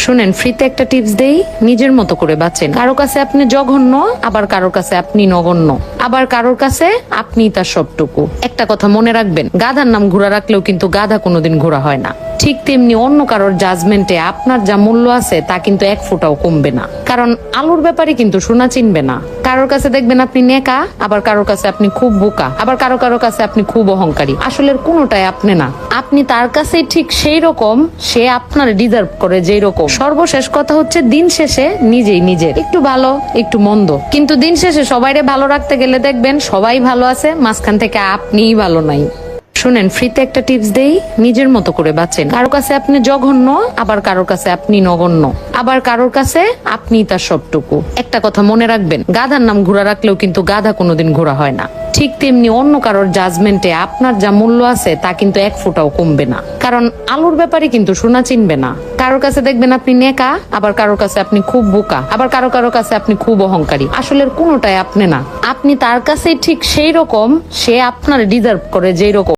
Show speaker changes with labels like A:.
A: শুনেন, ফ্রিতে একটা টিপস দেই, নিজের মতো করে বাঁচেন। কারো কাছে আপনি জঘন্য, আবার কারোর কাছে আপনি নগণ্য, আবার কারোর কাছে আপনি তার সবটুকু। একটা কথা মনে রাখবেন, গাধার নাম ঘোড়া রাখলেও কিন্তু গাধা কোনোদিন ঘোড়া হয় না। ঠিক তেমনি অন্য কারোর জাজমেন্টে আপনার যা মূল্য আছে তা কিন্তু এক ফোঁটাও কমবে না। কারণ আলুর ব্যাপারে কিন্তু সোনা চিনবে না। কারোর কাছে দেখবেন আপনি নেকা, আবার কারোর কাছে আপনি খুব বোকা, আবার কারো কাছে আপনি খুব অহংকারী। আসলে কোনোটাই আপনি না। আপনি তার কাছে ঠিক সেই রকম, সে আপনার ডিজার্ভ করে যেই রকম। সর্বশেষ কথা হচ্ছে, দিন শেষে নিজেই নিজের একটু ভালো একটু মন্দ, কিন্তু দিন শেষে সবাইরে ভালো রাখতে গেলে দেখবেন সবাই ভালো আছে, মাঝখান থেকে আপনিই ভালো নাই। শুনেন, ফ্রিতে একটা টিপস দেই, নিজের মতো করে বাঁচেন। কারো কাছে আপনি জঘন্য, আবার কারোর কাছে আপনি নগণ্য, আবার কারোর কাছে আপনি তার সবটুকু। একটা কথা মনে রাখবেন, গাধার নাম ঘোড়া রাখলেও কিন্তু গাধা কোনোদিন ঘোড়া হয় না। ঠিক তেমনি অন্য কারোর জাজমেন্টে আপনার যা মূল্য আছে তা কিন্তু এক ফোঁটাও কমবে না। কারণ আলুর ব্যাপারে কিন্তু সোনা চিনবে না। কারোর কাছে দেখবেন আপনি নেকা, আবার কারোর কাছে আপনি খুব বোকা, আবার কারো কাছে আপনি খুব অহংকারী। আসলে কোনোটাই আপনি না। আপনি তার কাছে ঠিক সেই রকম, সে আপনার ডিজার্ভ করে যেই রকম।